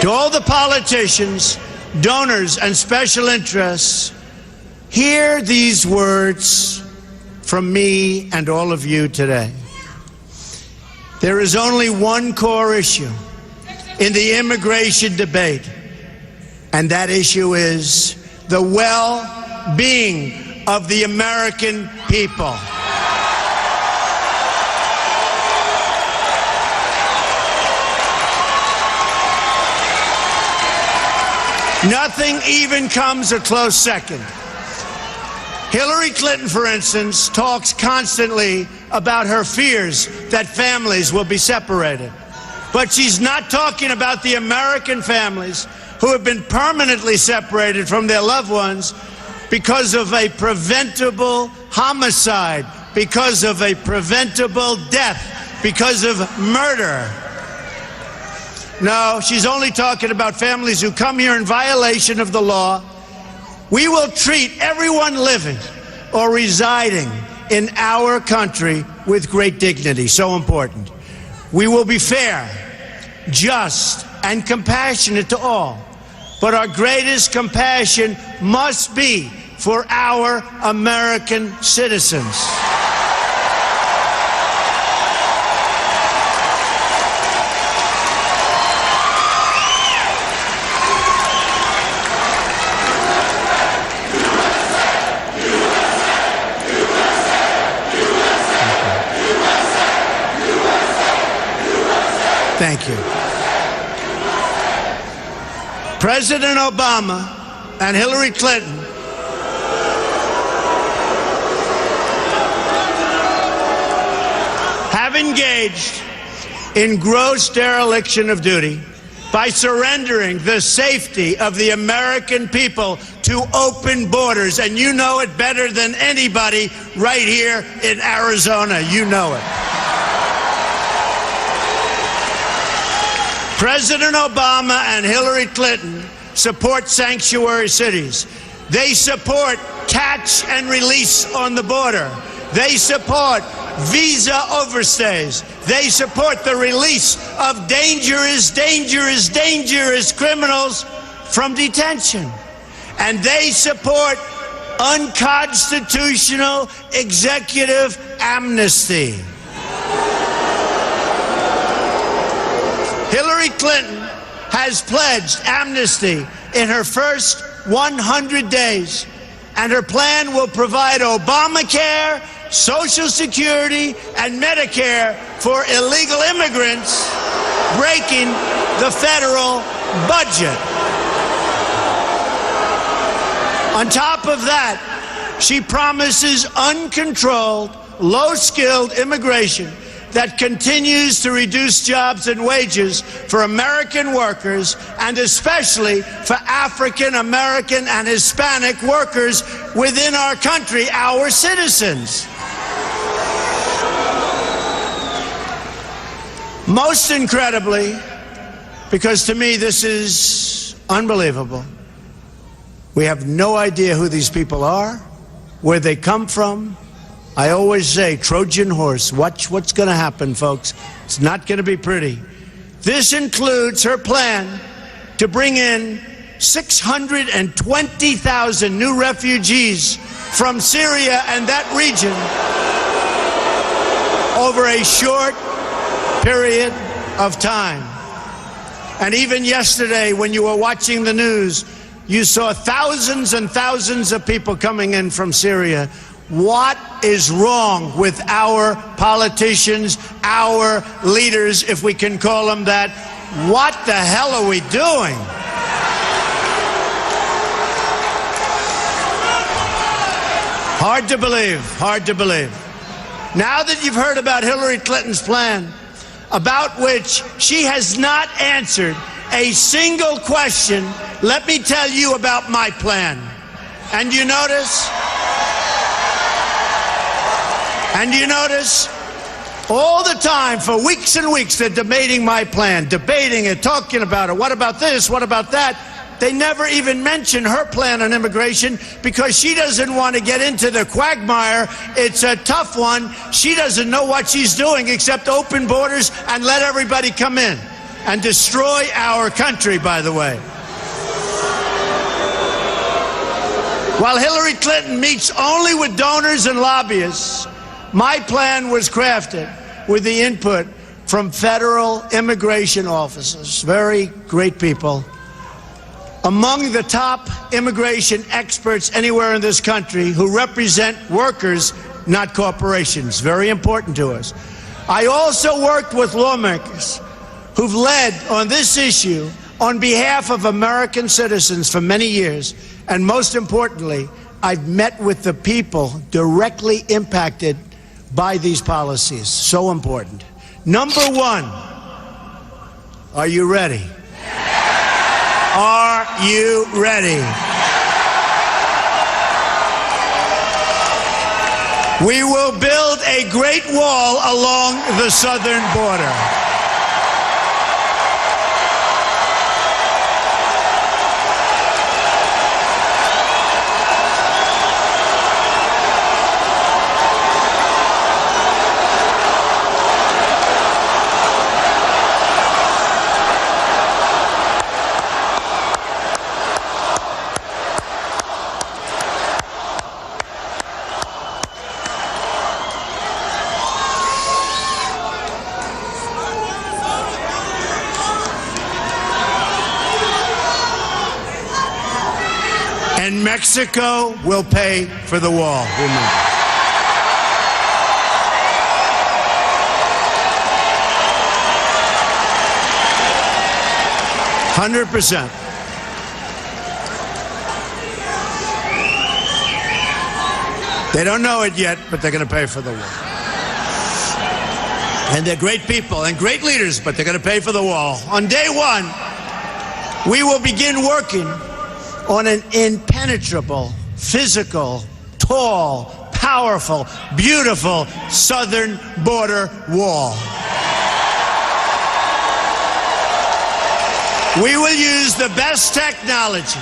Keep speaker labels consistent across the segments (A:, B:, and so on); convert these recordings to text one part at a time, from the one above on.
A: To all the politicians, donors, and special interests, hear these words from me and all of you today. There is only one core issue in the immigration debate, and that issue is the well-being of the American people. Nothing even comes a close second. Hillary Clinton, for instance, talks constantly about her fears that families will be separated. But she's not talking about the American families who have been permanently separated from their loved ones because of a preventable homicide, because of a preventable death, because of murder. No, she's only talking about families who come here in violation of the law. We will treat everyone living or residing in our country with great dignity. So important. We will be fair, just, and compassionate to all. But our greatest compassion must be for our American citizens. Thank you. President Obama and Hillary Clinton have engaged in gross dereliction of duty by surrendering the safety of the American people to open borders. And you know it better than anybody right here in Arizona. You know it. President Obama and Hillary Clinton support sanctuary cities. They support catch and release on the border. They support visa overstays. They support the release of dangerous criminals from detention. And they support unconstitutional executive amnesty. Hillary Clinton has pledged amnesty in her first 100 days, and her plan will provide Obamacare, Social Security, and Medicare for illegal immigrants, breaking the federal budget. On top of that, she promises uncontrolled, low-skilled immigration that continues to reduce jobs and wages for American workers, and especially for African American and Hispanic workers within our country, our citizens. Most incredibly, because to me this is unbelievable, we have no idea who these people are, where they come from. I always say, Trojan horse, watch what's going to happen, folks. It's not going to be pretty. This includes her plan to bring in 620,000 new refugees from Syria and that region over a short period of time. And even yesterday, when you were watching the news, you saw thousands and thousands of people coming in from Syria. What is wrong with our politicians, our leaders, if we can call them that? What the hell are we doing? Hard to believe, hard to believe. Now that you've heard about Hillary Clinton's plan, about which she has not answered a single question, let me tell you about my plan. And you notice? And you notice, all the time, for weeks and weeks, they're debating my plan, debating it, talking about it. What about this? What about that? They never even mention her plan on immigration because she doesn't want to get into the quagmire. It's a tough one. She doesn't know what she's doing except open borders and let everybody come in. and destroy our country, by the way. While Hillary Clinton meets only with donors and lobbyists, my plan was crafted with the input from federal immigration officers, very great people, among the top immigration experts anywhere in this country who represent workers, not corporations. Very important to us. I also worked with lawmakers who've led on this issue on behalf of American citizens for many years. And most importantly, I've met with the people directly impacted by these policies. So important. Number one, are you ready? Are you ready? We will build a great wall along the southern border. And Mexico will pay for the wall. Remember. %100%. They don't know it yet, but they're going to pay for the wall. And they're great people and great leaders, but they're going to pay for the wall. On day one, we will begin working on an impenetrable, physical, tall, powerful, beautiful southern border wall. We will use the best technology,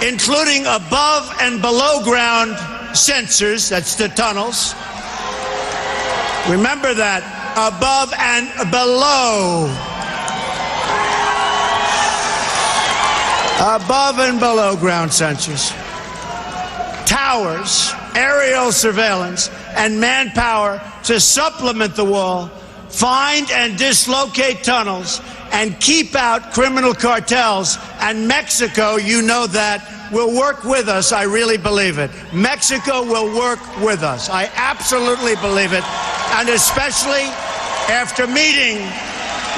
A: including above and below ground sensors, that's the tunnels. Remember that, above and below. Above and below ground sensors, towers, aerial surveillance, and manpower to supplement the wall, find and dislocate tunnels, and keep out criminal cartels. And Mexico, you know that, will work with us. I really believe it. Mexico will work with us. I absolutely believe it. And especially after meeting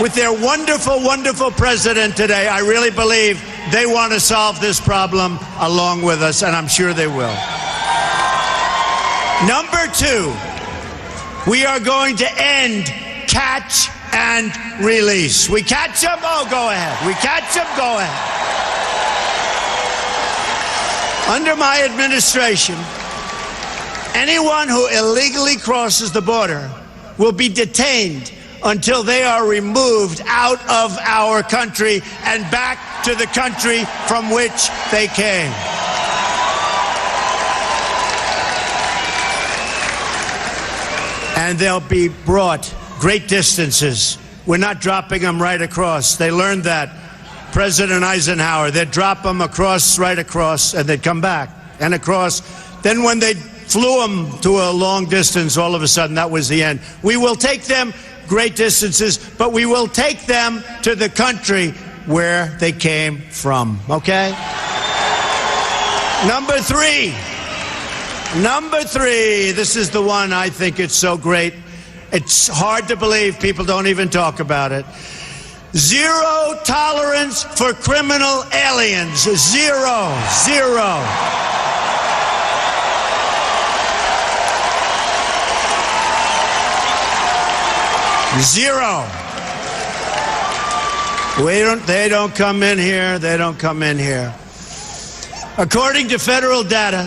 A: with their wonderful, wonderful president today, I really believe they want to solve this problem along with us, and I'm sure they will. Number two, we are going to end catch and release. We catch them? Oh, go ahead. We catch them? Go ahead. Under my administration, anyone who illegally crosses the border will be detained until they are removed out of our country and back to the country from which they came. And they'll be brought great distances. We're not dropping them right across. They learned that. President Eisenhower, they'd drop them across, right across, and they'd come back and across. Then when they flew them to a long distance, all of a sudden, that was the end. We will take them great distances, but we will take them to the country where they came from, okay? Number three, this is the one I think it's so great. It's hard to believe people don't even talk about it. Zero tolerance for criminal aliens. Zero. They don't come in here. They don't come in here. According to federal data,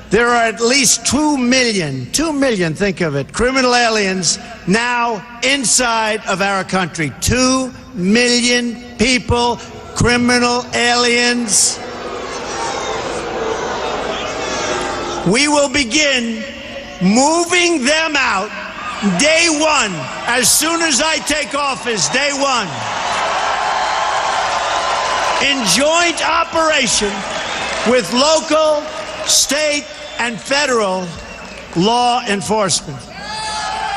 A: there are at least 2 million, think of it, criminal aliens now inside of our country. 2 million people, criminal aliens. We will begin moving them out day one, as soon as I take office, day one. in joint operation with local, state, and federal law enforcement.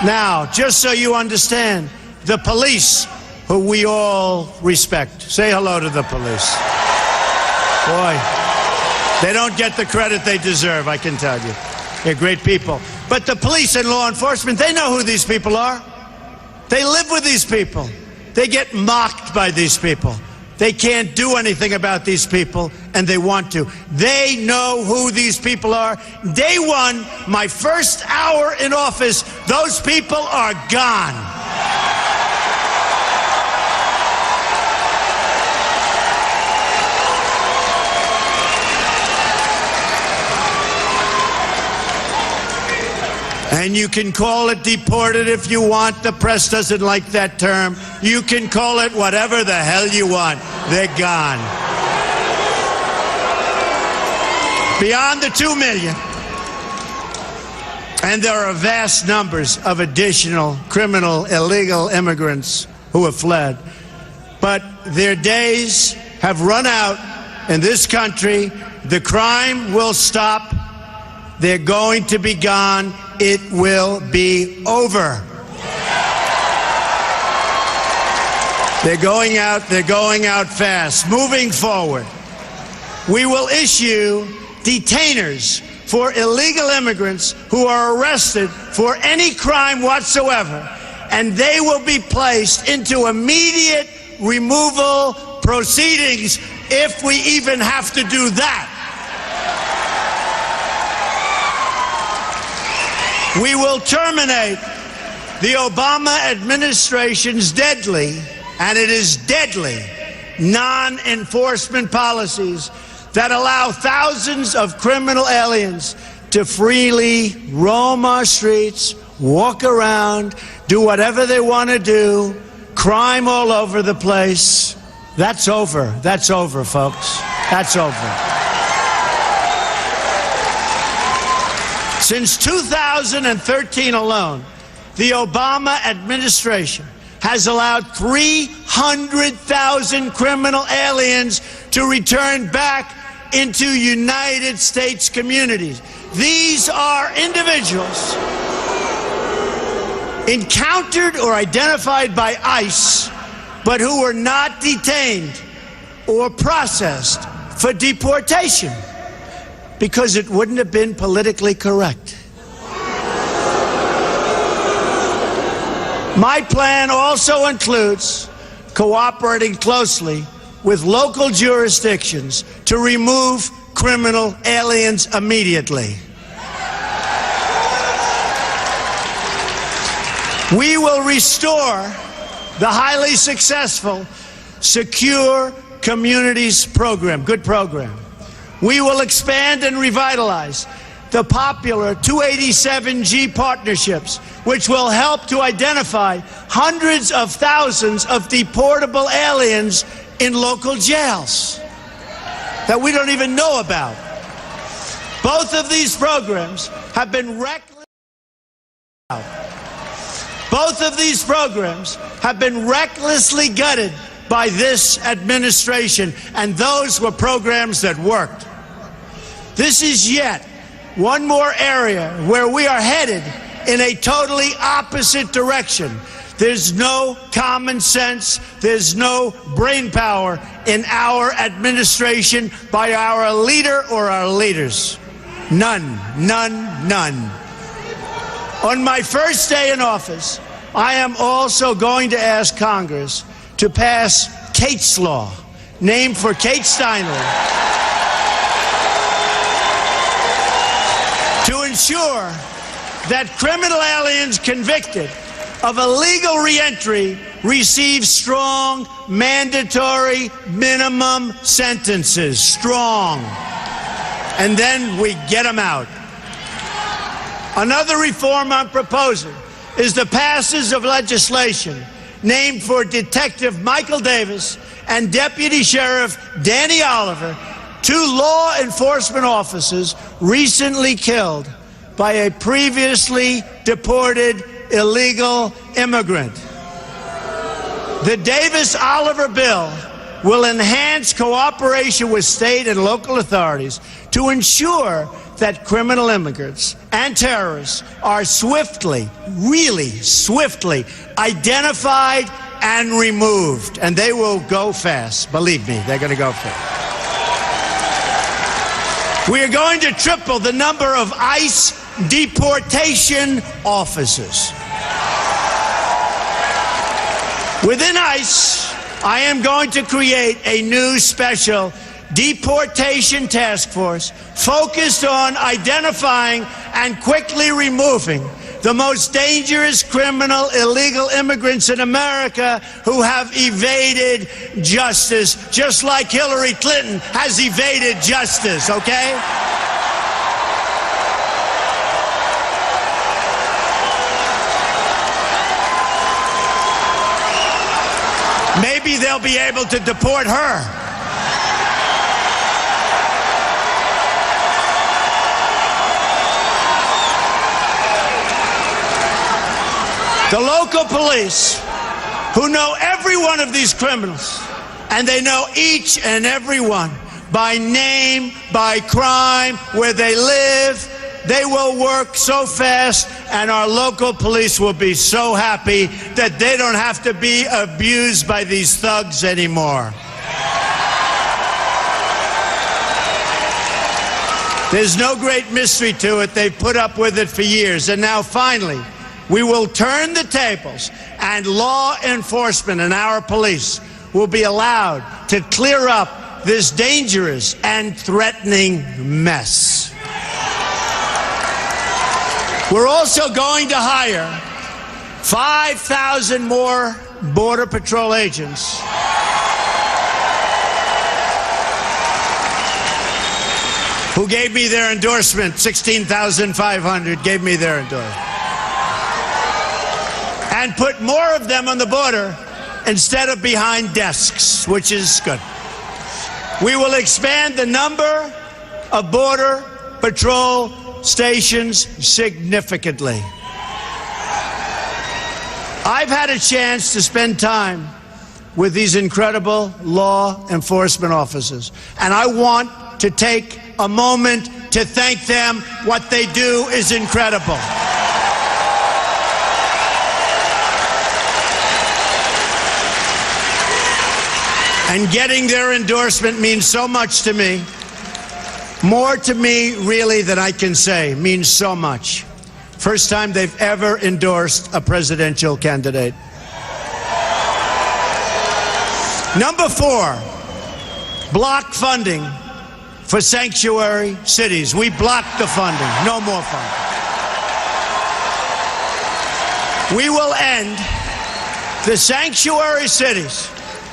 A: Now, just so you understand, the police, who we all respect. Say hello to the police. Boy, they don't get the credit they deserve, I can tell you. They're great people. But the police and law enforcement, they know who these people are. They live with these people. They get mocked by these people. They can't do anything about these people, and they want to. They know who these people are. Day one, my first hour in office, those people are gone. And you can call it deported if you want. The press doesn't like that term. You can call it whatever the hell you want. They're gone. Beyond the 2 million. And there are vast numbers of additional criminal, illegal immigrants who have fled. But their days have run out in this country. The crime will stop. They're going to be gone. It will be over. They're going out fast. Moving forward, we will issue detainers for illegal immigrants who are arrested for any crime whatsoever, and they will be placed into immediate removal proceedings if we even have to do that. We will terminate the Obama administration's deadly, and it is deadly, non-enforcement policies that allow thousands of criminal aliens to freely roam our streets, walk around, do whatever they want to do, crime all over the place. That's over. That's over, folks. That's over. Since 2013 alone, the Obama administration has allowed 300,000 criminal aliens to return back into United States communities. These are individuals encountered or identified by ICE, but who were not detained or processed for deportation, because it wouldn't have been politically correct. My plan also includes cooperating closely with local jurisdictions to remove criminal aliens immediately. We will restore the highly successful Secure Communities program, good program. We will expand and revitalize the popular 287G partnerships, which will help to identify hundreds of thousands of deportable aliens in local jails that we don't even know about. Both of these programs have been recklessly gutted by this administration, and those were programs that worked. This is yet one more area where we are headed in a totally opposite direction. There's no common sense, there's no brain power in our administration by our leader or our leaders. None, none, none. On my first day in office, I am also going to ask Congress to pass Kate's Law, named for Kate Steinle, to ensure that criminal aliens convicted of illegal reentry receive strong, mandatory minimum sentences. Strong. And then we get them out. Another reform I'm proposing is the passage of legislation named for Detective Michael Davis and Deputy Sheriff Danny Oliver, two law enforcement officers recently killed by a previously deported illegal immigrant. The Davis-Oliver bill will enhance cooperation with state and local authorities to ensure that criminal immigrants and terrorists are swiftly, really swiftly, identified and removed. And they will go fast. Believe me, they're going to go fast. We are going to triple the number of ICE deportation officers. Within ICE, I am going to create a new special deportation task force focused on identifying and quickly removing the most dangerous criminal illegal immigrants in America who have evaded justice, just like Hillary Clinton has evaded justice, okay? Maybe they'll be able to deport her. The local police, who know every one of these criminals, and they know each and every one by name, by crime, where they live, they will work so fast, and our local police will be so happy that they don't have to be abused by these thugs anymore. There's no great mystery to it. They've put up with it for years. And now, finally, we will turn the tables, and law enforcement and our police will be allowed to clear up this dangerous and threatening mess. We're also going to hire 5,000 more Border Patrol agents who gave me their endorsement. 16,500 gave me their endorsement. And put more of them on the border instead of behind desks, which is good. We will expand the number of Border Patrol stations significantly. I've had a chance to spend time with these incredible law enforcement officers, and I want to take a moment to thank them. What they do is incredible. And getting their endorsement means so much to me. More to me, really, than I can say. Means so much. First time they've ever endorsed a presidential candidate. Number 4, block funding for sanctuary cities. We blocked the funding. No more funding. We will end the sanctuary cities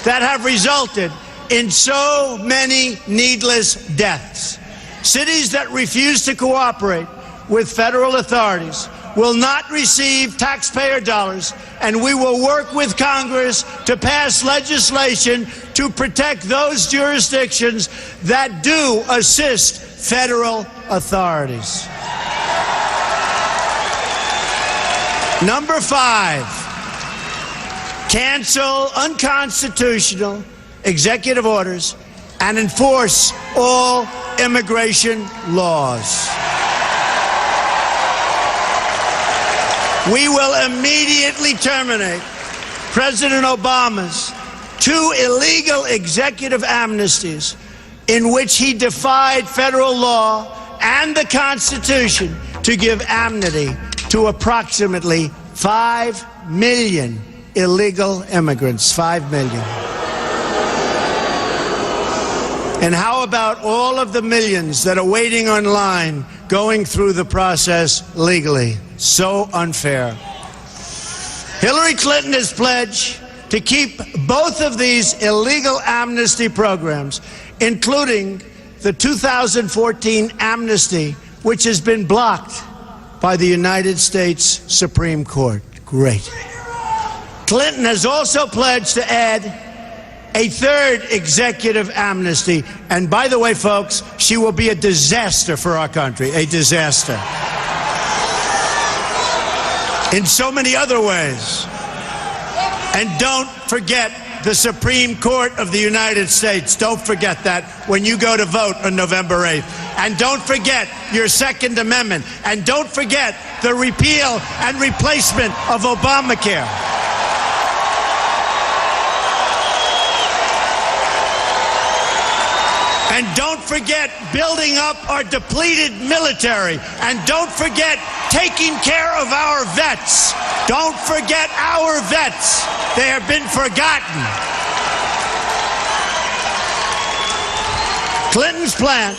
A: that have resulted in so many needless deaths. Cities that refuse to cooperate with federal authorities will not receive taxpayer dollars, and we will work with Congress to pass legislation to protect those jurisdictions that do assist federal authorities. Number 5. Cancel unconstitutional executive orders and enforce all immigration laws. We will immediately terminate President Obama's 2 illegal executive amnesties in which he defied federal law and the Constitution to give amnesty to approximately 5 million illegal immigrants. 5 million. And how about all of the millions that are waiting online, going through the process legally? So unfair. Hillary Clinton has pledged to keep both of these illegal amnesty programs, including the 2014 amnesty, which has been blocked by the United States Supreme Court. Great. Clinton has also pledged to add a 3rd executive amnesty. And by the way, folks, she will be a disaster for our country, a disaster. In so many other ways. And don't forget the Supreme Court of the United States. Don't forget that when you go to vote on November 8th. And don't forget your Second Amendment. And don't forget the repeal and replacement of Obamacare. And don't forget building up our depleted military. And don't forget taking care of our vets. Don't forget our vets. They have been forgotten. Clinton's plan